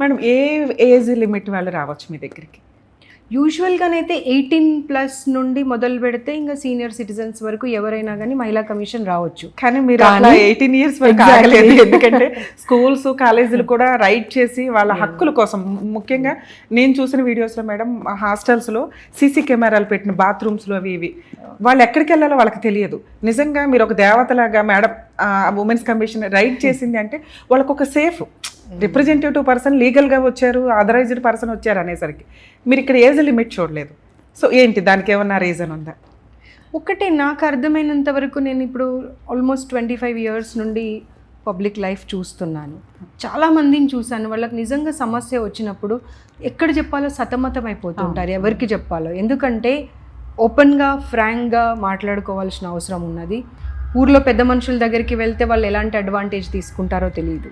Madam ఏ age limit వాళ్ళు రావచ్చు మీ దగ్గరికి? యూజువల్గానైతే 18+ నుండి మొదలు పెడితే ఇంకా సీనియర్ సిటిజన్స్ వరకు ఎవరైనా కానీ మహిళా కమిషన్ రావచ్చు. కానీ మీరు అట్లా 18 years వరకు ఆగలేదు. ఎందుకంటే స్కూల్స్ కాలేజీలు కూడా రైట్ చేసి వాళ్ళ హక్కుల కోసం, ముఖ్యంగా నేను చూసిన వీడియోస్లో మేడం హాస్టల్స్లో సీసీ కెమెరాలు పెట్టిన బాత్రూమ్స్లో అవి ఇవి వాళ్ళు ఎక్కడికి వెళ్ళాలో వాళ్ళకి తెలియదు. నిజంగా మీరు ఒక దేవతలాగా మేడం ఉమెన్స్ కమిషన్ రైట్ చేసింది అంటే వాళ్ళకు ఒక సేఫ్ రిప్రజెంటేటివ్ పర్సన్ లీగల్గా వచ్చారు, ఆథరైజ్డ్ పర్సన్ వచ్చారు అనేసరికి మీరు ఇక్కడ ఏజ్ లిమిట్ చూడలేదు. సో ఏంటి దానికి ఏమన్నా రీజన్ ఉందా? ఒకటి నాకు అర్థమైనంత వరకు నేను ఇప్పుడు ఆల్మోస్ట్ 25 years నుండి పబ్లిక్ లైఫ్ చూస్తున్నాను. చాలామందిని చూశాను, వాళ్ళకి నిజంగా సమస్య వచ్చినప్పుడు ఎక్కడ చెప్పాలో సతమతం అయిపోతుంటారు, ఎవరికి చెప్పాలో. ఎందుకంటే ఓపెన్గా ఫ్రాంక్గా మాట్లాడుకోవాల్సిన అవసరం ఉన్నది. ఊర్లో పెద్ద మనుషుల దగ్గరికి వెళ్తే వాళ్ళు ఎలాంటి అడ్వాంటేజ్ తీసుకుంటారో తెలియదు.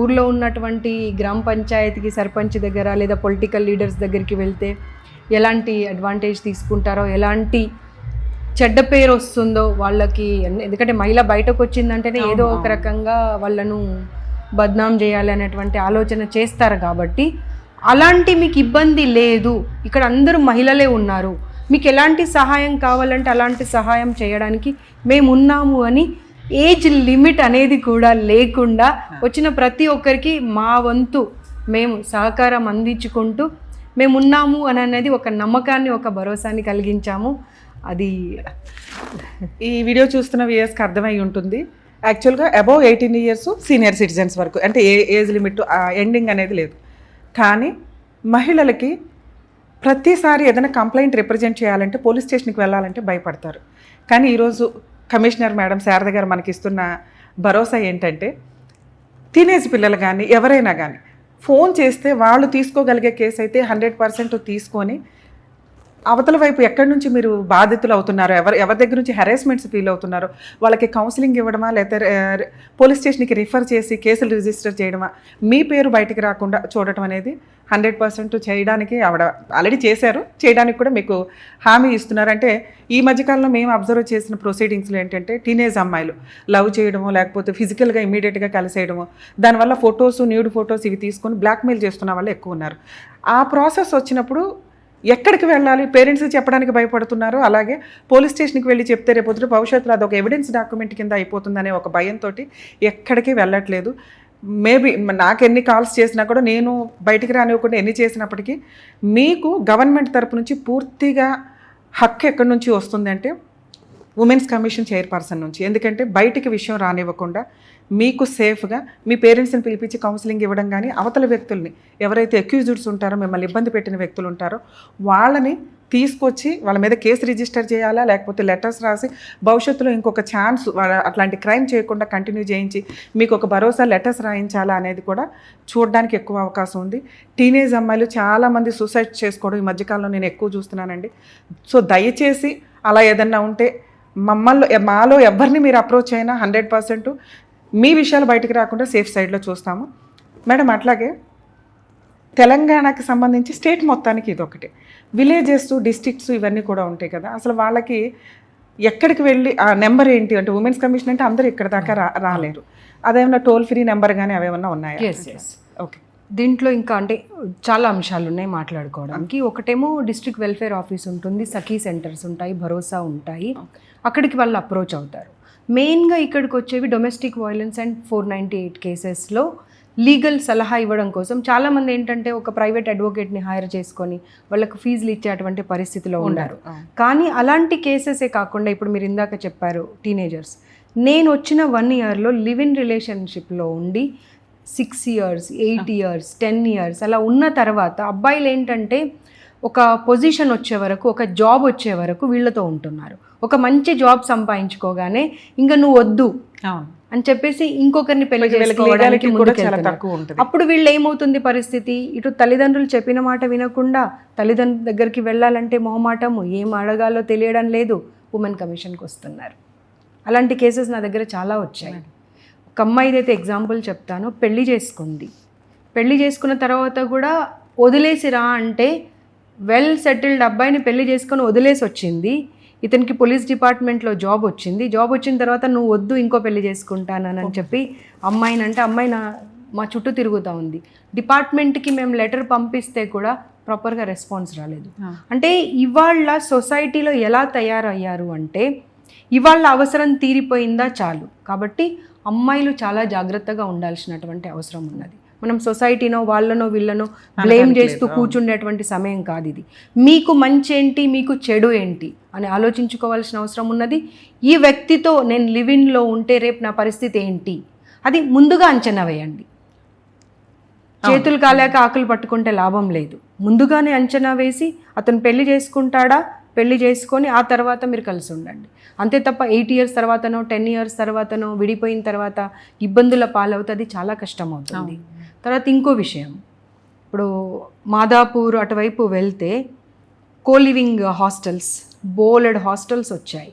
ఊర్లో ఉన్నటువంటి గ్రామ పంచాయతీకి సర్పంచ్ దగ్గర లేదా పొలిటికల్ లీడర్స్ దగ్గరికి వెళ్తే ఎలాంటి అడ్వాంటేజ్ తీసుకుంటారో, ఎలాంటి చెడ్డ పేరు వస్తుందో వాళ్ళకి. ఎందుకంటే మహిళ బయటకు వచ్చిందంటేనే ఏదో ఒక రకంగా వాళ్ళను బద్నాం చేయాలి అనేటువంటి ఆలోచన చేస్తారు. కాబట్టి అలాంటి మీకు ఇబ్బంది లేదు, ఇక్కడ అందరూ మహిళలే ఉన్నారు, మీకు ఎలాంటి సహాయం కావాలంటే అలాంటి సహాయం చేయడానికి మేము ఉన్నాము అని ఏజ్ లిమిట్ అనేది కూడా లేకుండా వచ్చిన ప్రతి ఒక్కరికి మా వంతు మేము సహకారం అందించుకుంటూ మేము ఉన్నాము అని అనేది ఒక నమ్మకాన్ని, ఒక భరోసాని కలిగించాము. అది ఈ వీడియో చూస్తున్న వ్యూయర్స్కి అర్థమై ఉంటుంది. యాక్చువల్గా అబౌవ్ 18 years సీనియర్ సిటిజన్స్ వరకు, అంటే ఏజ్ లిమిట్ ఎండింగ్ అనేది లేదు. కానీ మహిళలకి ప్రతిసారి ఏదైనా కంప్లైంట్ రిప్రజెంట్ చేయాలంటే పోలీస్ స్టేషన్కి వెళ్ళాలంటే భయపడతారు. కానీ ఈరోజు కమిషనర్ మేడం శారద గారు మనకి ఇస్తున్న భరోసా ఏంటంటే టీనేజ్ పిల్లలు కానీ ఎవరైనా కానీ ఫోన్ చేస్తే వాళ్ళు తీసుకోగలిగే కేసు అయితే 100% తీసుకొని అవతల వైపు ఎక్కడి నుంచి మీరు బాధితులు అవుతున్నారో, ఎవరి దగ్గర నుంచి హెరాస్మెంట్స్ ఫీల్ అవుతున్నారో వాళ్ళకి కౌన్సిలింగ్ ఇవ్వడమా, లేకపోతే పోలీస్ స్టేషన్కి రిఫర్ చేసి కేసులు రిజిస్టర్ చేయడమా, మీ పేరు బయటకు రాకుండా చూడటం అనేది 100% చేయడానికి ఆవిడ ఆల్రెడీ చేశారు, చేయడానికి కూడా మీకు హామీ ఇస్తున్నారు. అంటే ఈ మధ్యకాలంలో మేము అబ్జర్వ్ చేసిన ప్రొసీడింగ్స్లో ఏంటంటే టీనేజ్ అమ్మాయిలు లవ్ చేయడమో లేకపోతే ఫిజికల్గా ఇమీడియట్గా కలిసేయడమో, దానివల్ల ఫొటోస్, న్యూడ్ ఫొటోస్ ఇవి తీసుకొని బ్లాక్మెయిల్ చేస్తున్న వాళ్ళు ఎక్కువ ఉన్నారు. ఆ ప్రాసెస్ వచ్చినప్పుడు ఎక్కడికి వెళ్ళాలి, పేరెంట్స్ చెప్పడానికి భయపడుతున్నారు. అలాగే పోలీస్ స్టేషన్కి వెళ్ళి చెప్తే రేపొద్దు భవిష్యత్తులో అదొక ఎవిడెన్స్ డాక్యుమెంట్ కింద అయిపోతుందనే ఒక భయంతో ఎక్కడికి వెళ్ళట్లేదు. మేబీ నాకు ఎన్ని కాల్స్ చేసినా కూడా నేను బయటికి రానివ్వకుండా ఎన్ని చేసినప్పటికీ మీకు గవర్నమెంట్ తరపు నుంచి పూర్తిగా హక్కు ఎక్కడి నుంచి వస్తుంది అంటే ఉమెన్స్ కమిషన్ చైర్పర్సన్ నుంచి. ఎందుకంటే బయటికి విషయం రానివ్వకుండా మీకు సేఫ్గా మీ పేరెంట్స్ని పిలిపించి కౌన్సిలింగ్ ఇవ్వడం కానీ, అవతల వ్యక్తుల్ని ఎవరైతే అక్యూజ్డ్స్ ఉంటారో, మిమ్మల్ని ఇబ్బంది పెట్టిన వ్యక్తులు ఉంటారో వాళ్ళని తీసుకొచ్చి వాళ్ళ మీద కేసు రిజిస్టర్ చేయాలా, లేకపోతే లెటర్స్ రాసి భవిష్యత్తులో ఇంకొక ఛాన్స్ అట్లాంటి క్రైమ్ చేయకుండా కంటిన్యూ చేయించి మీకు ఒక భరోసా లెటర్స్ రాయించాలా అనేది కూడా చూడడానికి ఎక్కువ అవకాశం ఉంది. టీనేజ్ అమ్మాయిలు చాలామంది సూసైడ్ చేసుకోవడం ఈ మధ్యకాలంలో నేను ఎక్కువ చూస్తున్నానండి. సో దయచేసి అలా ఏదన్నా ఉంటే మాలో ఎవరిని మీరు అప్రోచ్ అయినా 100% మీ విషయాలు బయటకు రాకుండా సేఫ్ సైడ్లో చూస్తాము మేడం. అట్లాగే తెలంగాణకి సంబంధించి స్టేట్ మొత్తానికి ఇదొకటి, విలేజెస్, డిస్ట్రిక్ట్స్ ఇవన్నీ కూడా ఉంటాయి కదా, అసలు వాళ్ళకి ఎక్కడికి వెళ్ళి ఆ నెంబర్ ఏంటి అంటే ఉమెన్స్ కమిషన్ అంటే అందరూ ఇక్కడ దాకా రాలేరు. అదేమన్నా టోల్ ఫ్రీ నెంబర్ కానీ అవేమన్నా ఉన్నాయా? ఓకే, దీంట్లో ఇంకా అంటే చాలా అంశాలు ఉన్నాయి మాట్లాడుకోవడానికి. ఒకటేమో డిస్ట్రిక్ట్ వెల్ఫేర్ ఆఫీస్ ఉంటుంది, సఖీ సెంటర్స్ ఉంటాయి, భరోసా ఉంటాయి, అక్కడికి వాళ్ళు అప్రోచ్ అవుతారు. మెయిన్గా ఇక్కడికి వచ్చేవి డొమెస్టిక్ వైలెన్స్ అండ్ 498 కేసెస్లో లీగల్ సలహా ఇవ్వడం కోసం. చాలామంది ఏంటంటే ఒక ప్రైవేట్ అడ్వకేట్ని హైర్ చేసుకొని వాళ్ళకు ఫీజులు ఇచ్చేటువంటి పరిస్థితిలో ఉన్నారు. కానీ అలాంటి కేసెసే కాకుండా ఇప్పుడు మీరు ఇందాక చెప్పారు టీనేజర్స్, నేను వచ్చిన 1 yearలో లివ్ ఇన్ రిలేషన్షిప్లో ఉండి 6 years, 8 years, 10 years అలా ఉన్న తర్వాత అబ్బాయిలు ఏంటంటే ఒక పొజిషన్ వచ్చే వరకు, ఒక జాబ్ వచ్చే వరకు వీళ్ళతో ఉంటున్నారు. ఒక మంచి జాబ్ సంపాదించుకోగానే ఇంకా నువ్వు వద్దు అని చెప్పేసి ఇంకొకరిని పెళ్లి చేసుకోవడానికి ముందుకెళ్తున్నారు. అప్పుడు వీళ్ళు ఏమవుతుంది పరిస్థితి, ఇటు తల్లిదండ్రులు చెప్పిన మాట వినకుండా తల్లిదండ్రుల దగ్గరికి వెళ్ళాలంటే మొహమాటము, ఏం అడగాలో తెలియడం లేదు, ఉమెన్ కమిషన్కి వస్తున్నారు. అలాంటి కేసెస్ నా దగ్గర చాలా వచ్చాయి. ఒక అమ్మాయిదైతే ఎగ్జాంపుల్ చెప్తాను. పెళ్లి చేసుకుంది, పెళ్లి చేసుకున్న తర్వాత కూడా వదిలేసి రా అంటే వెల్ సెటిల్డ్ అబ్బాయిని పెళ్లి చేసుకొని వదిలేసి వచ్చింది. ఇతనికి పోలీస్ డిపార్ట్మెంట్లో జాబ్ వచ్చింది. జాబ్ వచ్చిన తర్వాత నువ్వు వద్దు ఇంకో పెళ్లి చేసుకుంటానని చెప్పి అమ్మాయిని అంటే అమ్మాయి మా చుట్టూ తిరుగుతూ ఉంది. డిపార్ట్మెంట్కి మేము లెటర్ పంపిస్తే కూడా ప్రాపర్గా రెస్పాన్స్ రాలేదు. అంటే ఇవాళ సొసైటీలో ఎలా తయారయ్యారు అంటే ఇవాళ అవసరం తీరిపోయిందా చాలు. కాబట్టి అమ్మాయిలు చాలా జాగ్రత్తగా ఉండాల్సినటువంటి అవసరం ఉన్నది. మనం సొసైటీనో వాళ్ళనో వీళ్ళనో బ్లేమ్ చేస్తూ కూర్చుండేటువంటి సమయం కాదు ఇది. మీకు మంచి ఏంటి, మీకు చెడు ఏంటి అని ఆలోచించుకోవాల్సిన అవసరం ఉన్నది. ఈ వ్యక్తితో నేను లివిన్లో ఉంటే రేపు నా పరిస్థితి ఏంటి అది ముందుగా అంచనా వేయండి. చేతులు కాలేక ఆకులు పట్టుకుంటే లాభం లేదు. ముందుగానే అంచనా వేసి అతను పెళ్లి చేసుకుంటాడా, పెళ్లి చేసుకొని ఆ తర్వాత మీరు కలిసి ఉండండి. అంతే తప్ప 8 years తర్వాతనో 10 years తర్వాతనో విడిపోయిన తర్వాత ఇబ్బందుల పాలవుతుంది, చాలా కష్టం అవుతుంది. తర్వాత ఇంకో విషయం, ఇప్పుడు మాదాపూర్ అటువైపు వెళ్తే కోలివింగ్ హాస్టల్స్, బోలెడ్ హాస్టల్స్ వచ్చాయి.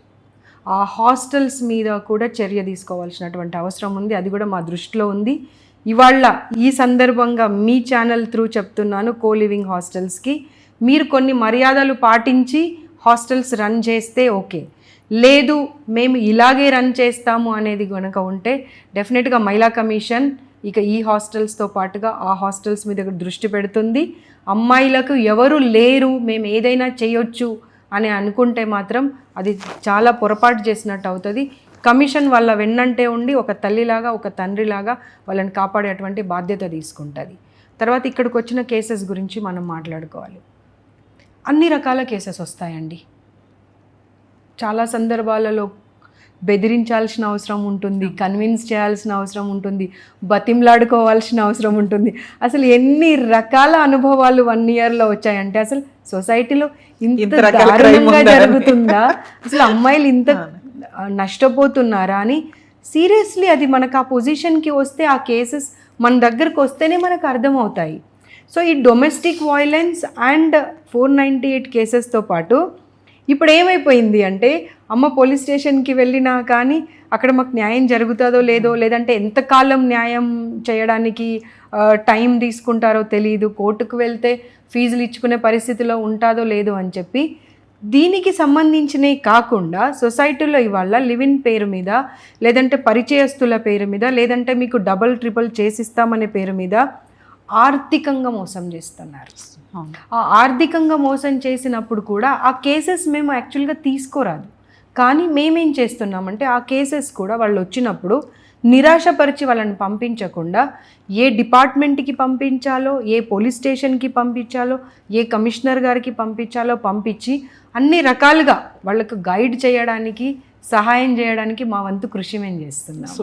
ఆ హాస్టల్స్ మీద కూడా చర్య తీసుకోవాల్సినటువంటి అవసరం ఉంది. అది కూడా మా దృష్టిలో ఉంది. ఇవాళ ఈ సందర్భంగా మీ ఛానల్ త్రూ చెప్తున్నాను, కోలివింగ్ హాస్టల్స్కి మీరు కొన్ని మర్యాదలు పాటించి హాస్టల్స్ రన్ చేస్తే ఓకే, లేదు మేము ఇలాగే రన్ చేస్తాము అనేది కనుక ఉంటే డెఫినెట్గా మహిళా కమిషన్ ఇక ఈ హాస్టల్స్తో పాటుగా ఆ హాస్టల్స్ మీద దృష్టి పెడుతుంది. అమ్మాయిలకు ఎవరు లేరు, మేము ఏదైనా చేయొచ్చు అని అనుకుంటే మాత్రం అది చాలా పొరపాటు చేసినట్టు అవుతుంది. కమిషన్ వాళ్ళ వెన్నంటే ఉండి ఒక తల్లిలాగా ఒక తండ్రిలాగా వాళ్ళని కాపాడేటువంటి బాధ్యత తీసుకుంటుంది. తర్వాత ఇక్కడికి వచ్చిన కేసెస్ గురించి మనం మాట్లాడుకోవాలి. అన్ని రకాల కేసెస్ వస్తాయండి. చాలా సందర్భాలలో బెదిరించాల్సిన అవసరం ఉంటుంది, కన్విన్స్ చేయాల్సిన అవసరం ఉంటుంది, బతిమలాడుకోవాల్సిన అవసరం ఉంటుంది. అసలు ఎన్ని రకాల అనుభవాలు 1 yearలో వచ్చాయంటే అసలు సొసైటీలో ఇంత దారుణంగా జరుగుతుందా, అసలు అమ్మాయిలు ఇంత నష్టపోతున్నారా అని సీరియస్లీ అది మనకు ఆ పొజిషన్కి వస్తే, ఆ కేసెస్ మన దగ్గరకు వస్తేనే మనకు అర్థమవుతాయి. సో ఈ డొమెస్టిక్ వైలెన్స్ అండ్ 498 కేసెస్తో పాటు ఇప్పుడు ఏమైపోయింది అంటే అమ్మ పోలీస్ స్టేషన్కి వెళ్ళినా కానీ అక్కడ మాకు న్యాయం జరుగుతుందో లేదో, లేదంటే ఎంతకాలం న్యాయం చేయడానికి టైం తీసుకుంటారో తెలియదు, కోర్టుకు వెళ్తే ఫీజులు ఇచ్చుకునే పరిస్థితిలో ఉంటుందో లేదో అని చెప్పి దీనికి సంబంధించినవి కాకుండా సొసైటీలో ఇవాళ లివిన్ పేరు మీద, లేదంటే పరిచయస్తుల పేరు మీద, లేదంటే మీకు డబుల్ ట్రిపుల్ చేసిస్తామనే పేరు మీద ఆర్థికంగా మోసం చేస్తున్నారు. ఆ ఆర్థికంగా మోసం చేసినప్పుడు కూడా ఆ కేసెస్ మేము యాక్చువల్గా తీసుకోరాదు. కానీ మేమేం చేస్తున్నామంటే ఆ కేసెస్ కూడా వాళ్ళు వచ్చినప్పుడు నిరాశపరిచి వాళ్ళని పంపించకుండా ఏ డిపార్ట్మెంట్కి పంపించాలో, ఏ పోలీస్ స్టేషన్కి పంపించాలో, ఏ కమిషనర్ గారికి పంపించాలో పంపించి అన్ని రకాలుగా వాళ్ళకు గైడ్ చేయడానికి, సహాయం చేయడానికి మా వంతు కృషి మేము చేస్తున్నాం.